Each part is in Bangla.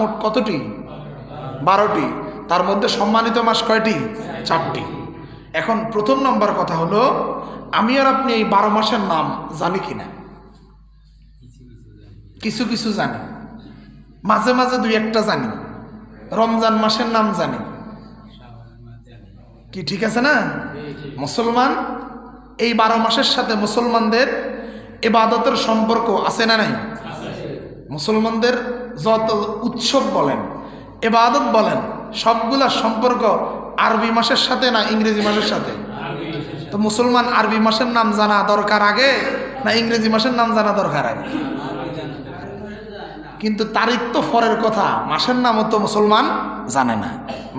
মোট কতটি? 12টি। তার মধ্যে সম্মানিত মাস কয়টি? 4টি। এখন প্রথম নম্বর কথা হলো, আমি আর আপনি এই 12 মাসের নাম জানি কিনা? কিছু কিছু জানি, মাঝে মাঝে দুই একটা জানি। রমজান মাসের নাম জানি, কি ঠিক আছে না? মুসলমান এই 12 মাসের সাথে মুসলমানদের ইবাদতের সম্পর্ক আছে না নাই? মুসলমানদের যত উৎসব বলেন, ইবাদত বলেন, সবগুলা সম্পর্ক আরবি মাসের সাথে না ইংরেজি মাসের সাথে? তো মুসলমান আরবি মাসের নাম জানা দরকার আগে না ইংরেজি মাসের নাম জানা দরকার আগে? কিন্তু তারিখ তো পরের কথা, মাসের নামও তো মুসলমান জানে না,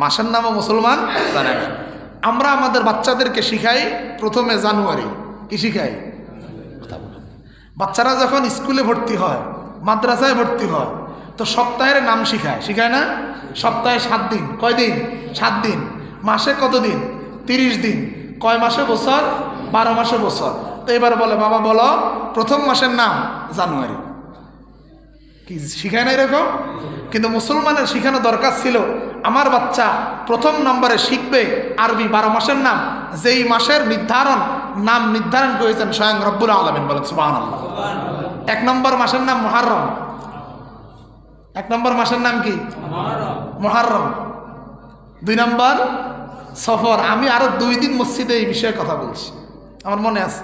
মাসের নামও মুসলমান জানে না। আমরা আমাদের বাচ্চাদেরকে শিখাই প্রথমে জানুয়ারি। কি শিখাই? বাচ্চারা যখন স্কুলে ভর্তি হয়, মাদ্রাসায় ভর্তি হয়, তো সপ্তাহের নাম শিখায়, শিখায় না? সপ্তাহে 7 দিন। কয় দিন? 7 দিন। মাসে কত দিন? 30 দিন। কয় মাসে বছর? 12 মাসে বছর। তো এবার বলে, বাবা বলো প্রথম মাসের নাম জানুয়ারি। কি শিখায় না এরকম? কিন্তু মুসলমানের শিখানো দরকার ছিল, আমার বাচ্চা প্রথম নম্বরে শিখবে আরবি 12 মাসের নাম, যেই মাসের নাম নির্ধারণ করেছেন স্বয়ং রব্বুল আলামিন। বলেন সুবহানাল্লাহ। 1 নম্বর মাসের নাম মুহররম। 1 নম্বর মাসের নাম কি? মুহররম। 2 নম্বর সফর। আমি আরো 2 দিন মসজিদে এই বিষয়ে কথা বলছি, আমার মনে আছে।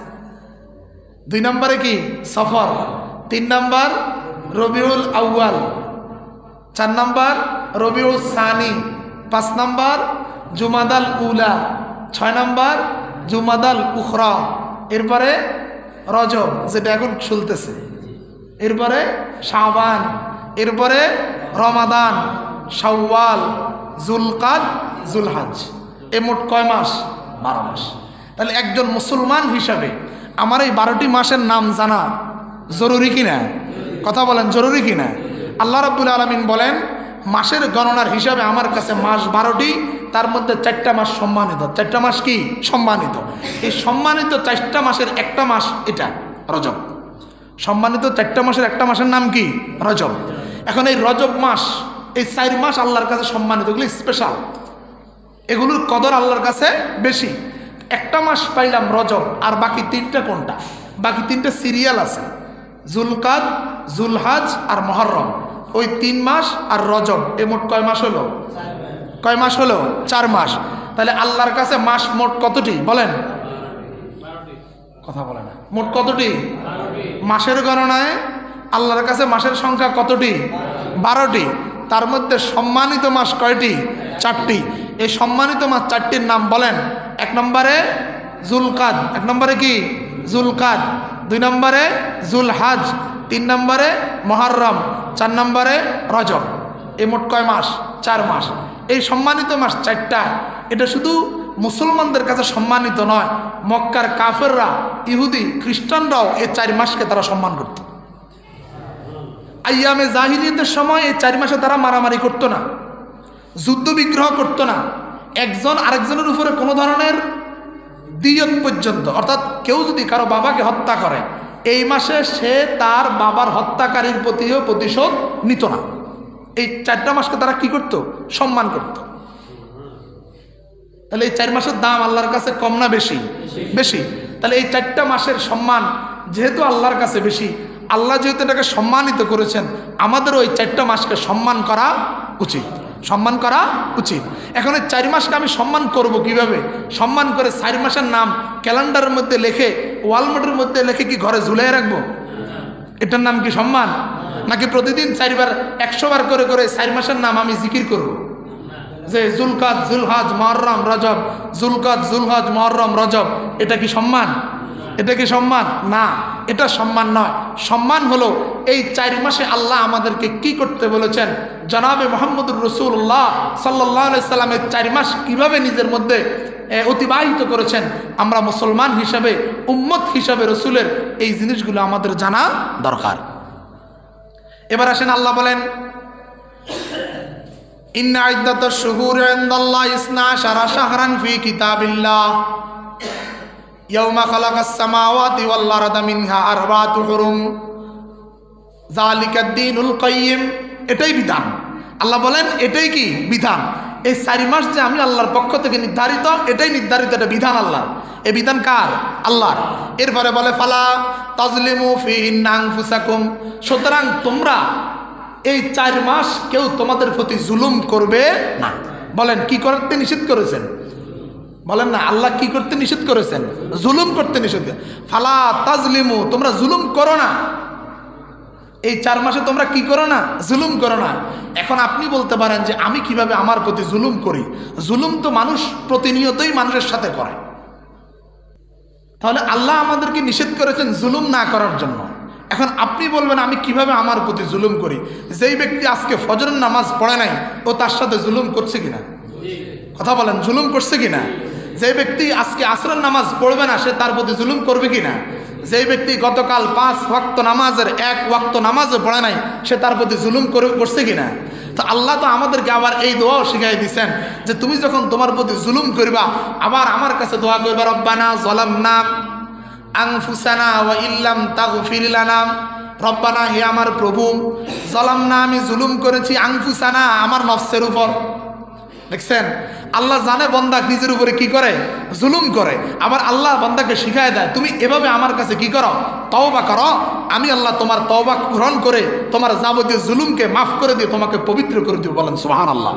2 নম্বরে কি? সফর। 3 নম্বর রবিউল আউয়াল। 4 নম্বর রবিউল সানি। 5 নম্বর জুমাদাল উলা। 6 নম্বর জুমাদাল উখরা। এরপরে রজব, যেটা এখন চলতেছে। এরপরে শাবান। এরপরে রমাদান, শাওয়াল, জুলকাদ, জুলহাজ। এ মোট কয় মাস? 12 মাস। তাহলে একজন মুসলমান হিসাবে আমার এই 12টি মাসের নাম জানা জরুরি কিনা? কথা বলেন, জরুরি কিনা? আল্লাহ রাব্বুল আলামিন বলেন, মাসের গণনার হিসাবে আমার কাছে মাস 12টি, তার মধ্যে 4টা মাস সম্মানিত। 4টা মাস কি সম্মানিত? এই সম্মানিত 4টা মাসের একটা মাস এটা রজব। সম্মানিত 4টা মাসের একটা মাসের নাম কি? রজব। এখন এই রজব মাস, এই 4 মাস আল্লাহর কাছে সম্মানিত, এগুলো স্পেশাল, এগুলোর কদর আল্লাহর কাছে বেশি। একটা মাস পাইলাম রজব, আর বাকি 3টা কোনটা? বাকি 3টা সিরিয়াল আছে, জুলকাদ, জুলহাজ আর মুহররম। ওই 3 মাস আর রজব, এ মোট কয় মাস হলো? কয় মাস হলো? 4 মাস। তাহলে আল্লাহর কাছে মাস মোট কতটি বলেন? কথা বলে না। মোট কতটি? মাসের গণনায় আল্লাহর কাছে মাসের সংখ্যা কতটি? 12টি। তার মধ্যে সম্মানিত মাস কয়টি? 4টি। এই সম্মানিত মাস 4টির নাম বলেন। 1 নম্বরে জুলকাদ। 1 নম্বরে কি? জুলকাদ। 2 নম্বরে জুলহাজ। 3 নম্বরে মুহররম। 4 নম্বরে রজব। এই মোট কয় মাস? 4 মাস। এই সম্মানিত মাস 4টা, এটা শুধু মুসলমানদের কাছে সম্মানিত নয়, মক্কার কাফেররা, ইহুদি, খ্রিস্টানরাও এই 4 মাসকে তারা সম্মান করত। আইয়ামে জাহিলিয়াতের সময় এই 4 মাসে তারা মারামারি করতো না, যুদ্ধ বিগ্রহ করতো না, একজন আরেকজনের উপরে কোনো ধরনের দিয়ত পর্যন্ত, অর্থাৎ কেউ যদি কারো বাবাকে হত্যা করে, এই মাসে সে তার বাবার হত্যাকারীর প্রতিও প্রতিশোধ নিত না। এই 4টা মাসকে তারা কি করত? সম্মান করত। তাহলে এই 4 মাসের দাম আল্লাহর কাছে কম না বেশি? বেশি। তাহলে এই 4টা মাসের সম্মান যেহেতু আল্লাহর কাছে বেশি, আল্লাহ যেহেতু এটাকে সম্মানিত করেছেন, আমাদেরও ওই 4টা মাসকে সম্মান করা উচিত, সম্মান করা উচিত। এখন এই 4 মাসকে আমি সম্মান করব কিভাবে? সম্মান করে 4 মাসের নাম ক্যালেন্ডারের মধ্যে লিখে, ওয়ালমার্টের মধ্যে লিখে কি ঘরে ঝুলাই রাখবো? এটার নাম কি সম্মান? নাকি প্রতিদিন 4 বার 100 বার করে করে 4 মাসের নাম আমি জিকির করব? যে জুলকাদ, জুলহাজ, মুহররম, রজব, জুলকাদ, জুলহাজ, মুহররম, রজব, এটা কি সম্মান? এটা কি সম্মান? না, এটা সম্মান নয়। সম্মান হলো এই 4 মাসে আল্লাহ আমাদেরকে কি করতে বলেছেন, জনাবে মুহাম্মদুর রাসূলুল্লাহ সাল্লাল্লাহু আলাইহি সাল্লামের 4 মাস কিভাবে নিজের মধ্যে অতিবাহিত করেছেন। আমরা মুসলমান হিসাবে, উম্মত হিসাবে রাসূলের এই জিনিসগুলো আমাদের জানা দরকার। এবার আসেন, আল্লাহ বলেন, ইন্না ইদ্দাতাশ শুহুরি ইনদাল্লাহি 12 শাহরান ফি কিতাবিল্লাহ ইয়াওমা খালাকাস সামাওয়াতি ওয়াল আরদা মিনহা আরবাআতু হুরুম যালিকাদ দীনুল কাইয়্যিম। এটাই বিধান। আল্লাহ বলেন এটাই কি বিধান। এই 4 মাস যে আমি আল্লাহর পক্ষ থেকে নির্ধারিত, এটাই নির্ধারিত, এটা বিধান আল্লাহর। এই বিধান কার? আল্লাহর। এরপরে বলে ফালা তাজলিমু ফিহিন্না আনফুসাকুম, সুতরাং তোমরা এই 4 মাস কেউ তোমাদের প্রতি জুলুম করবে না। বলেন কি করতে নিষেধ করেছেন? বলেন না, আল্লাহ কি করতে নিষেধ করেছেন? জুলুম করতে নিষেধ। ফালা তাজলিমু, তোমরা জুলুম করো না। এই 4 মাসে তোমরা কি করো না? জুলুম করো না। এখন আপনি বলতে পারেন যে আমি কিভাবে আমার প্রতি জুলুম করি? জুলুম তো মানুষ প্রতিনিয়তই মানুষের সাথে করে। তাহলে আল্লাহ আমাদেরকে নিষেধ করেছেন জুলুম না করার জন্য। এখন আপনি বলবেন আমি কিভাবে আমার প্রতি জুলুম করি? যেই ব্যক্তি আজকে ফজরের নামাজ পড়ে নাই, ও তার সাথে জুলুম করছে কিনা? কথা বলেন, জুলুম করছে কিনা? যে ব্যক্তি আজকে আসরের নামাজ পড়বে না, সে তার প্রতি জুলুম করবে কিনা? যে ব্যক্তি গতকাল 5 ওয়াক্ত নামাজের 1 ওয়াক্ত নামাজও পড়ে নাই, সে তার প্রতি জুলুম করছে কিনা? তো আল্লাহ তো আমাদেরকে আবার এই দোয়াও শিখাই দিয়েছেন যে তুমি যখন তোমার প্রতি জুলুম করবা, আবার আমার কাছে দোয়া করবা, রব্বানা যালামনা আনফুসানা ওয়া ইল্লাম তাগফির লানা, রব্বানা হে আমার প্রভু, যালামনা আমি জুলুম করেছি, আনফুসানা আমার নফসের উপর। দেখছেন, আল্লাহ জানে বান্দা নিজের উপরে কি করে, জুলুম করে। আবার আল্লাহ বান্দাকে শিখায় দেয় তুমি এভাবে আমার কাছে কি করো, তওবা করো, আমি আল্লাহ তোমার তওবা গ্রহণ করে তোমার যাবতীয় জুলুমকে মাফ করে দিয়ে তোমাকে পবিত্র করে দিব। বলেন সুবহানাল্লাহ।